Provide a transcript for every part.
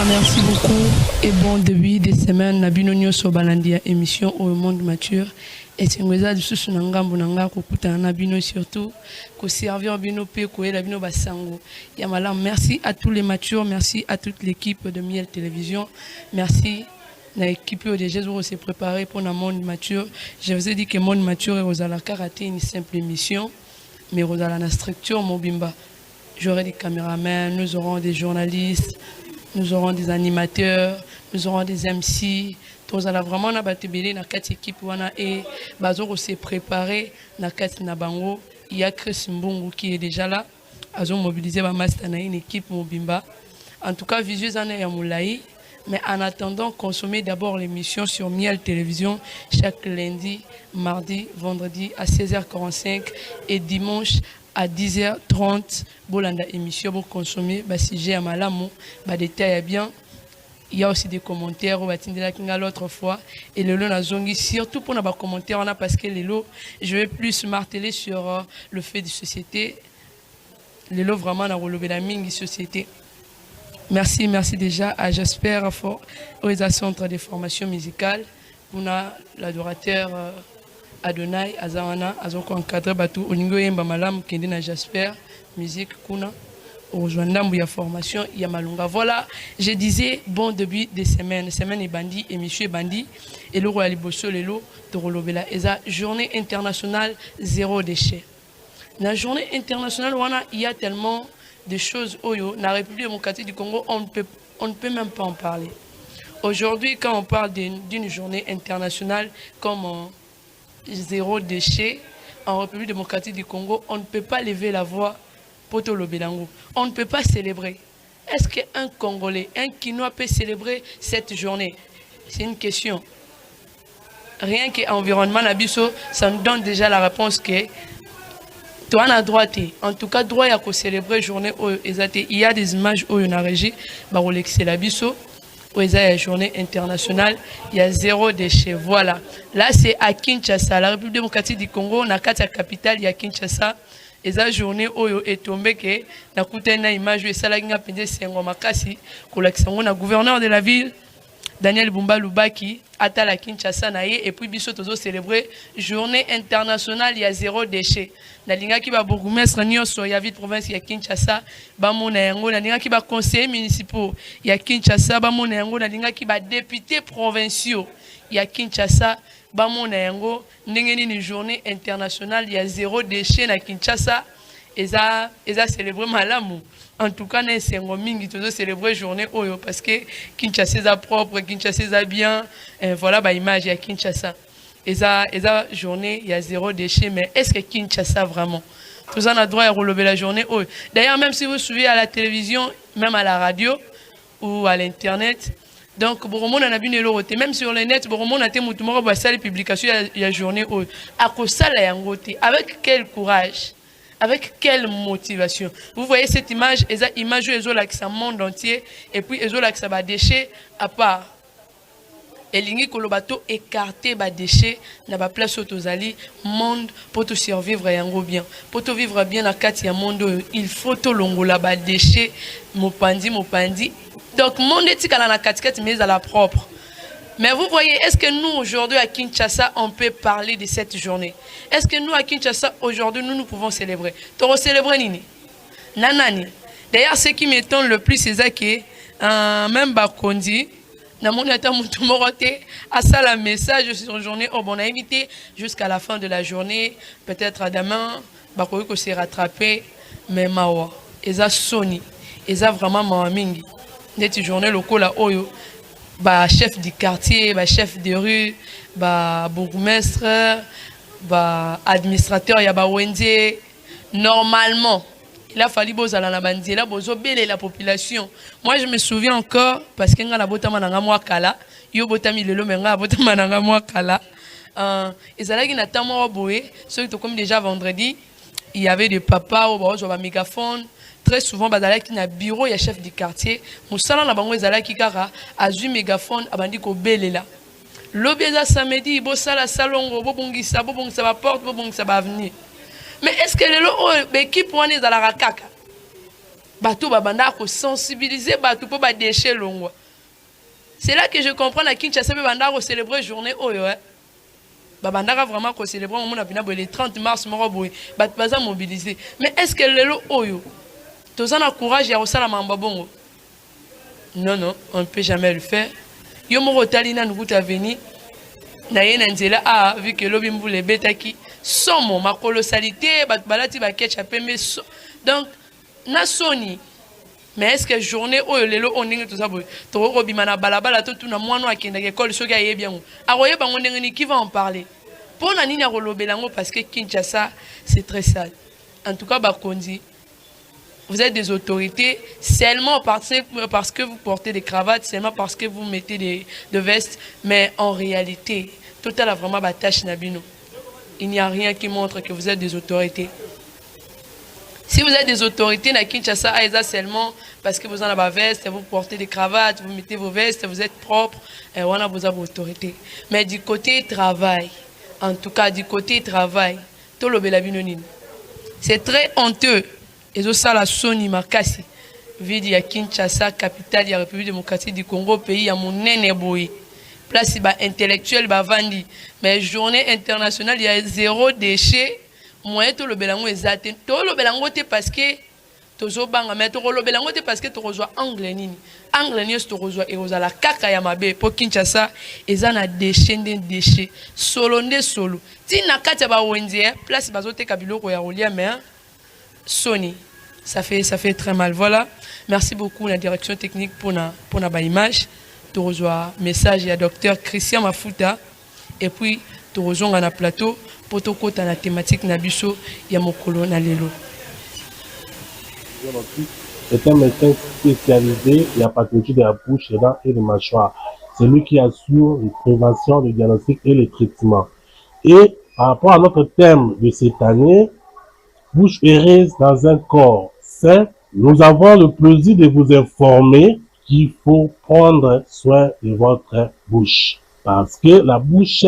Merci beaucoup et bon début de semaine. Nabino nyoso balandia émission au monde mature. Et c'est ngoza du susu nangambo nanga kokuta nabino surtout ko servir bino pe ko ela bino basango. Yamala, merci à tous les matures, merci à toute l'équipe de Miel Télévision. Merci à l'équipe de Jésus s'est préparé pour le monde mature. Je vous ai dit que le monde mature est aux ala karaté une simple émission, mais aux ala la structure mobimba. J'aurai des caméramans, nous aurons des journalistes, nous aurons des animateurs, nous aurons des MC. Nous allons vraiment na batebele na quatre équipes wana et bazoro s'est préparé na quatre na bango. Il y a Chris Mbungu qui est déjà là. Azo mobilisé ba master na une équipe mobimba. En tout cas, visueux en ya moulaï. Mais en attendant, consommez d'abord l'émission sur Miel Télévision chaque lundi, mardi, vendredi à 16h45 et dimanche à 10h30. Bolanda émission pour consommer bah sujet à malamu, bah détail bien. Il y a aussi des commentaires l'autre fois et le lot na zongi surtout pour nos commentaires on a parce que les lots je vais plus marteler sur le fait de société les lots vraiment na relevé la mingi société. Merci déjà à Jasper for aux centres de formation musicale. On a l'adorateur Adonai Azawana azoko encadré batu oningo yemba malamu kende na Jasper musique kuna au joindambu ya formation ya malunga. Voilà, je disais bon début de semaine est bandi et monsieur bandi et le roi liboso lelo torolobela eza journée internationale zéro déchet. La journée internationale wana il y a tellement de choses oyo na République démocratique du Congo on ne peut même pas en parler. Aujourd'hui quand on parle d'une journée internationale comme zéro déchet en République démocratique du Congo, on ne peut pas lever la voix pour tout le Bélango. On ne peut pas célébrer. Est-ce qu'un Congolais, un Kinois peut célébrer cette journée? C'est une question. Rien qu'environnement Nabiso, ça nous donne déjà la réponse que toi on a droit. En tout cas, droit à célébrer journée où il y a des images où on a régi, bah on l'excellent où il y a une journée internationale, il y a zéro déchet. Voilà. Là c'est à Kinshasa, la République démocratique du Congo, on a quatre capitales, il y a Kinshasa. Et la journée où est tombée que na kutena image et salaginga pende sengo makasi kolakisanga na gouverneur de la ville Daniel Bumba Lubaki atala Kinshasa na ye et puis biso tozo célébrer journée internationale il y a zéro déchet na linga ki ba bourgmestre nyonso ya ville province ya Kinshasa ba mona yango na linga ki ba conseiller municipaux ya Kinshasa ba mona yango na linga ki ba députés provinciaux ya Kinshasa bamona yango ndenge nini journée internationale il y a zéro déchet na Kinshasa eza célébrer malamu. En tout cas na sengo mingi tozo célébrer journée oyo parce que Kinshasa est propre, Kinshasa est bien. Voilà ba image ya Kinshasa eza journée il y a zéro déchet. Mais est-ce que Kinshasa vraiment tous en a droit à relever la journée oyo? D'ailleurs même si vous suivez à la télévision, même à la radio ou à l'internet, donc même sur le net les publications il y a journée avec quel courage, avec quelle motivation. Vous voyez cette image, image où monde entier et puis ils ont déchets à part. Et lingi kolobato écarter ba déchets na ba place autozali monde pour te survivre yango bien. Pour te vivre bien na kati ya monde il faut to longola ba déchets mopandi. Donc monde etikala na kati mais à la propre. Mais vous voyez, est-ce que nous aujourd'hui à Kinshasa on peut parler de cette journée? Est-ce que nous à Kinshasa aujourd'hui nous pouvons célébrer? Toro célébrer nini? Nanani. D'ailleurs ce qui m'étonne le plus c'est ça que même Bakondi na mon état moroté à ça la message sur la journée on a invité jusqu'à la fin de la journée peut-être à demain bakoyi ko se rattraper mais mawa eza soni eza vraiment mamingi cette journée lokola oyo ba chef du quartier ba chef de rue ba bourgmestre ba administrateur ya ba wende normalement il a fallu bozala na bandiela bozo belé la population. Moi je me souviens encore parce que ngala botama na ngamwa kala yo botami lelo menga botama na ngamwa kala ezalaki na tamwa boé ceux qui comme déjà vendredi il y avait des papas au ba mégaphone très souvent bazalaki na bureau ya chef du quartier musala na bango ezalaki kaka azui mégaphone abandi ko belela lobeza samedi bosala salongo bobongisa ba porte bobongisa ba avenue. Mais est-ce que l'équipe wana ezalaka kaka? bato babanda ko sensibiliser bato po ba déchet longwa. C'est là que je comprends na Kinshasa banda ko célébrer journée oyo babanda vraiment ko célébrer mon apina le 30 mars moko boy bat baza mobiliser. Mais est-ce que lelo oyo tozana courage ya osala mamba bongo? Non non, on ne peut jamais le faire. Yo moko talina nukuta veni na yena nzela vu que lobi mbule betaki somo ma colossalité bat balati ba ketcha pembe donc na soni. Mais est-ce que journée oyo lelo oningi tout ça boy to ko bimana balabala to tuna mwana akenda école soki ayebi yango akoye bango ndenge qui va en parler pour na nini akolobelango parce que Kinshasa c'est très sale. En tout cas bakondi vous êtes des autorités seulement parce que vous portez des cravates, seulement parce que vous mettez de vestes, mais en réalité, total a vraiment batache nabino. Il n'y a rien qui montre que vous êtes des autorités. Si vous êtes des autorités, na Kinshasa, seulement parce que vous en avez des vestes, vous portez des cravates, vous mettez vos vestes, vous êtes propre, et on a vos autorités. Mais du côté travail, en tout cas du côté travail, tout le belabinonine. C'est très honteux. Et ça la Sony Makasi, ville de Kinshasa, capitale de la République démocratique du Congo, pays à mon boy. Place ba intellectuel ba vandi. Mais journée internationale, il y a zéro déchet. Moi tout le belango exact. Tout le belango te parce que tozo banga mais tout le belango te parce que tu reçois anglais nini. Anglais ni tu reçois et aux la kaka ya mabe pour Kinshasa, ezana déchet déchet. Solo nde solo. Ti na kati ba wenzi place bazote kabiloko ya rolia mais Sony, ça fait très mal. Voilà. Merci beaucoup la direction technique pour la image. Tu reçois message à docteur Christian Mafuta et puis tu rejoins à la plateau pour te côté la thématique Nabiso Yamokolo Nalelo. C'est un médecin spécialisé en la pathologie de la bouche, des dents et des mâchoires. C'est lui qui assure les préventions, le diagnostic et les traitements. Et par rapport à notre thème de cette année, bouche heureuse dans un corps sain, nous avons le plaisir de vous informer qu'il faut prendre soin de votre bouche. Parce que la bouche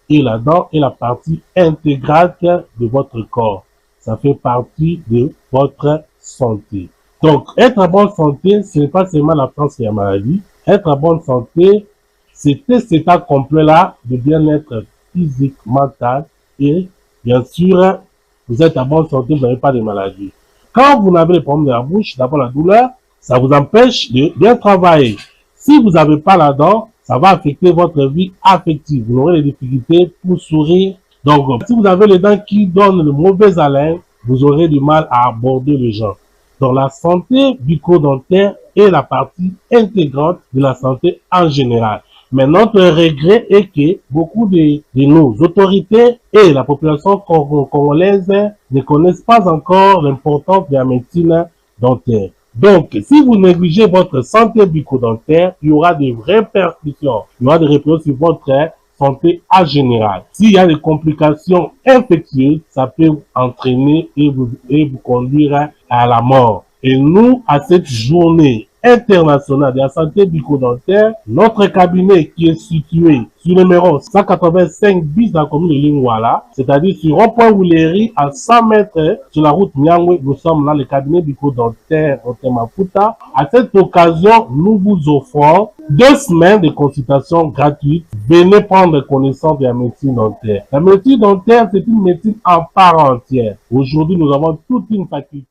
et la dent est la partie intégrante de votre corps. Ça fait partie de votre santé. Donc, être en bonne santé, ce n'est pas seulement l'absence de la maladie. Être en bonne santé, c'est cet état complet-là de bien-être physique, mental et bien sûr, vous êtes en bonne santé, vous n'avez pas de maladie. Quand vous avez les problèmes de la bouche, d'abord la douleur, ça vous empêche de bien travailler. Si vous n'avez pas la dent, ça va affecter votre vie affective. Vous aurez des difficultés pour sourire. Donc, si vous avez les dents qui donnent le mauvais haleine, vous aurez du mal à aborder les gens. Donc, la santé bucco-dentaire est la partie intégrante de la santé en général. Mais notre regret est que beaucoup de nos autorités et la population congolaise ne connaissent pas encore l'importance de la médecine dentaire. Donc, si vous négligez votre santé bucco-dentaire, il y aura des répercussions. Il y aura des répercussions sur votre santé en général. S'il y a des complications infectieuses, ça peut entraîner et vous conduire à la mort. Et nous, à cette journée internationale de la santé bucco-dentaire, notre cabinet qui est situé sur le numéro 185 bis dans la commune de Lingwala, c'est-à-dire sur rond-point Wouleri, à 100 mètres sur la route Nyangwe, nous sommes dans le cabinet bucco-dentaire au Mafuta. À cette occasion, nous vous offrons 2 semaines de consultation gratuite. Venez prendre connaissance de la médecine dentaire. La médecine dentaire, c'est une médecine en part entière. Aujourd'hui, nous avons toute une faculté.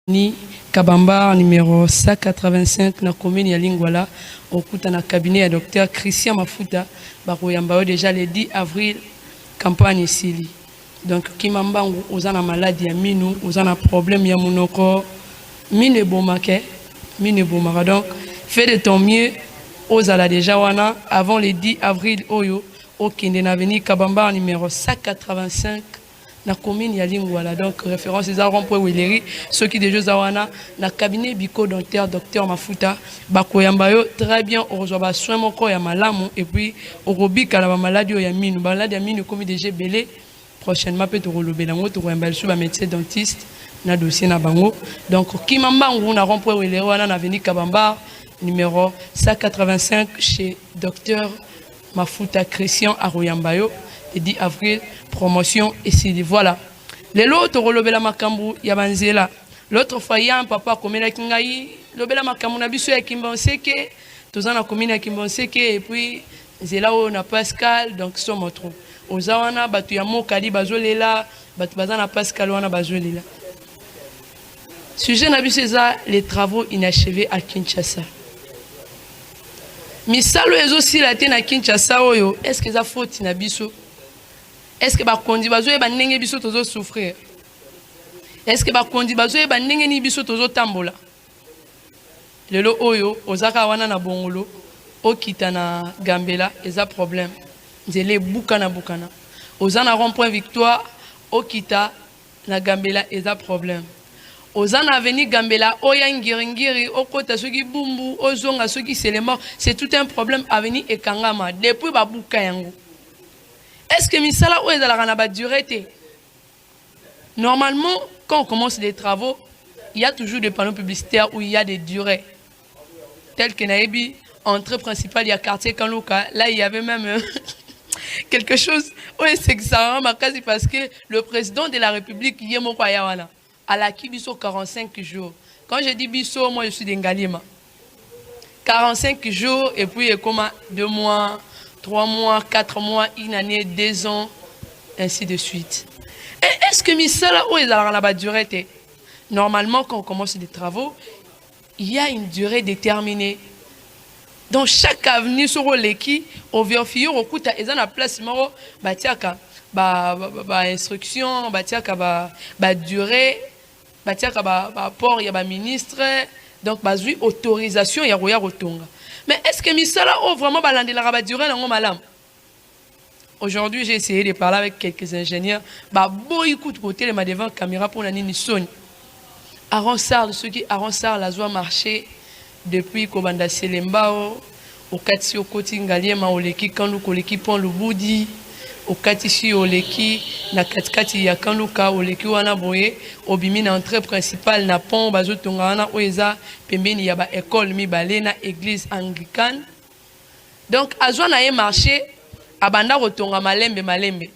Ni Kabamba numéro 185 na commune ya Lingwala okuta na cabinet ya docteur Christian Mafuta bakoyamba déjà le 10 avril campagne sili. Donc kimambangu ozana maladie ya minu, ozana problème ya monoko, mine bomake, mine bomaka. Donc fais de ton mieux ozala déjà wana avant le 10 avril oyo okende na avenue Kabamba numéro 185 na commune ya Lingwala. Donc référence des rond-point Wouleri, ceux qui déjà zawana na cabinet bucco-dentaire docteur Mafuta bakoyamba yo très bien ozoba soin moko ya malamu et puis orobika la maladie ya minu, maladie ya minu comme déjà belé prochainement peut rolobela ngo to koyamba su ba médecin dentiste na dossier na bango. Donc kimambangu na rond-point Wouleri wana na avenue Kabamba numéro 185 chez docteur Mafuta Christian Aroyambayo le 10 avril promotion et c'est voilà. L'autre rolobela makambu ya banzela. L'autre fois il y a un papa komela kingai lobela makambu na biso ya Kimbonseke, tozana commune ya Kimbonseke et puis zela o na Pascal donc somo trop. Ozawana batu ya mokali bazolela, batu bazana Pascal wana bazolela. Sujet na biso eza les travaux inachevés à Kinshasa. Misalo ezo sila te na Kinshasa oyo, est-ce que za faute na biso? Est-ce que bakondi bazoye ba ndenge biso tozo souffrir? Est-ce que bakondi bazoye ba ndenge ni biso tozo tambola? Lelo oyo ozaka wana na bongolo okita na Gambela eza problème. Nzele bukana bukana. Ozana rond-point Victoire okita na Gambela eza problème. Ozana avenue Gambela oya ngiringiri okota soki bumbu ozonga soki selema, c'est tout un problème avenue Ekangama depuis babuka yango. Est-ce que misala ou ezalaka na ba durée te? Normalement, quand on commence des travaux, il y a toujours des panneaux publicitaires où il y a des durées. Tel que Naïbi, entrée principale, il y a quartier Kanlouka. Là, il y avait même quelque chose. Oui, c'est que ça quasi parce que le président de la République, Yemo Kwayawana, a la Kibiso 45 jours. Quand je dis Bisso, moi je suis d'Engalima. 45 jours et puis comme 2 mois, 3 mois, 4 mois, 1 année, 2 ans, ainsi de suite. Et est-ce que Misala ou est dans la durée? Normalement, quand on commence des travaux, il y a une durée déterminée. Dans chaque avenue sur l'équipe, au vérifier, au coup, il y a une place, batiaka, instruction, batiaka, durée, batiaka, port, il y a ministre, donc, autorisation, il y a rotonga. Mais est-ce que Misala ou vraiment la durée dans malam? Aujourd'hui, j'ai essayé de parler avec quelques ingénieurs. Écoute, côté les devant caméra pour la Nisson. Aronsar, ceux qui Aronsar la joie marché depuis Kobanda Selembao, au Katsi au Koti Ngaliema, au Leki Kanlouka, au Leki Pont Lubudi, au Katishi au Leki, na Katkati ya Kanlouka, au Leki Wanaboye, au Bimina entrée principale, na Pont Bazotongana, Oeza, Pembeni Yaba école Mibalena, église anglicane. Donc, à joie na marché, abanda rotonga malembe malembe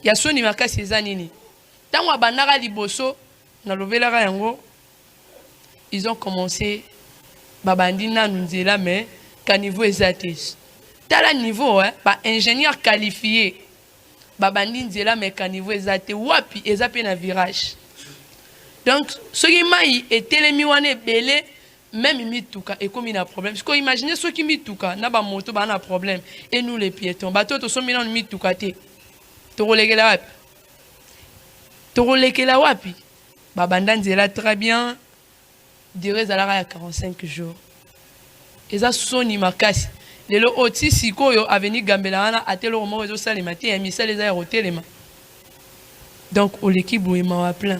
ya soni makasi eza nini tango abandaka liboso na lobelaka yango ils ont commencé babandi nanu nzela mais ka niveau eza te tala niveau ba ingénieur qualifié babandi nzela mais ka niveau eza te wapi eza pe na virage donc soki mai etelemi wana ebele même mituka et comme il y a un problème. Parce que imaginez ceux qui mituka n'a pas moto ba na problème et nous les piétons bateau to so mina mituka te to rolekela wapi to rolekela wapi babanda nzela très bien durée zalara ya 45 jours eza soni makasi lelo oti sikoyo avenue Gambela wana atelo mo rezo salema te ya misala eza ya hotelema donc au l'équipe boima wa plein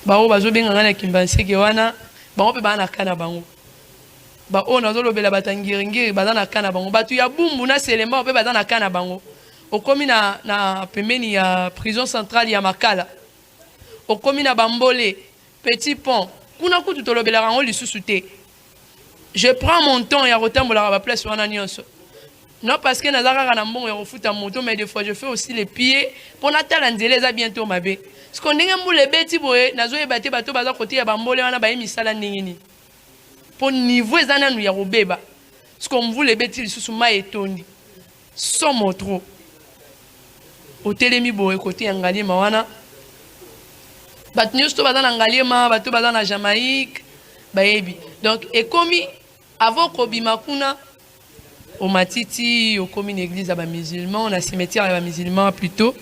ba o bazo benga na Kimbonseke wana bango pe bana kana bango ba ona zolobela batangiringiri bazana kana bango batu ya bumbu na Selema pe bazana kana bango okomi na pembeni ya prison centrale ya Makala okomi na Bambole Petit Pont kuna kutu tolobela rango lisusu te. Je prends mon temps ya rotambola ba place wana nyonso non parce que nazaka na mbongo ya kofuta moto mais des fois je fais aussi les pieds pour natala nzela eza bientôt mabe. Ce qu'on ndenge mbule beti boye nazoyeba te bato baza côté ya Bambole wana ba emisala ndenge ni pour niveau ezana nu ya robeba ce qu'on mbule beti lisusu ma etondi somo trop otelemi boye côté ya Ngaliema wana bato nyonso baza na Ngaliema bato baza na Jamaïque bayebi donc ekomi avant kobima kuna au Matiti au commune église à ba musulman na cimetière à ba musulman plutôt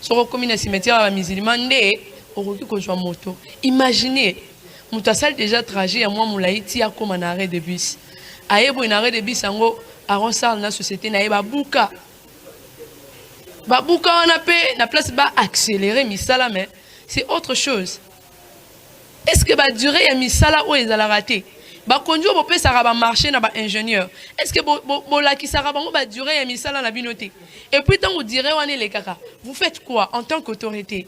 sur commune cimetière à ba musulman ndé au ko jwa moto imaginez muta sal déjà trajet à moi moulaiti a comme un arrêt de bus ayebo un arrêt de bus ango Aronsar na société na ba buka on a pe na place ba accélérer misala mais c'est autre chose. Est-ce que ba durée ya misala ou ezala raté ba conduire bo pesa ba marché na ba ingénieur est-ce que bo la ki sara bango ba durée ya misala na binoté et puis tant vous direz wane les kaka vous faites quoi en tant qu'autorité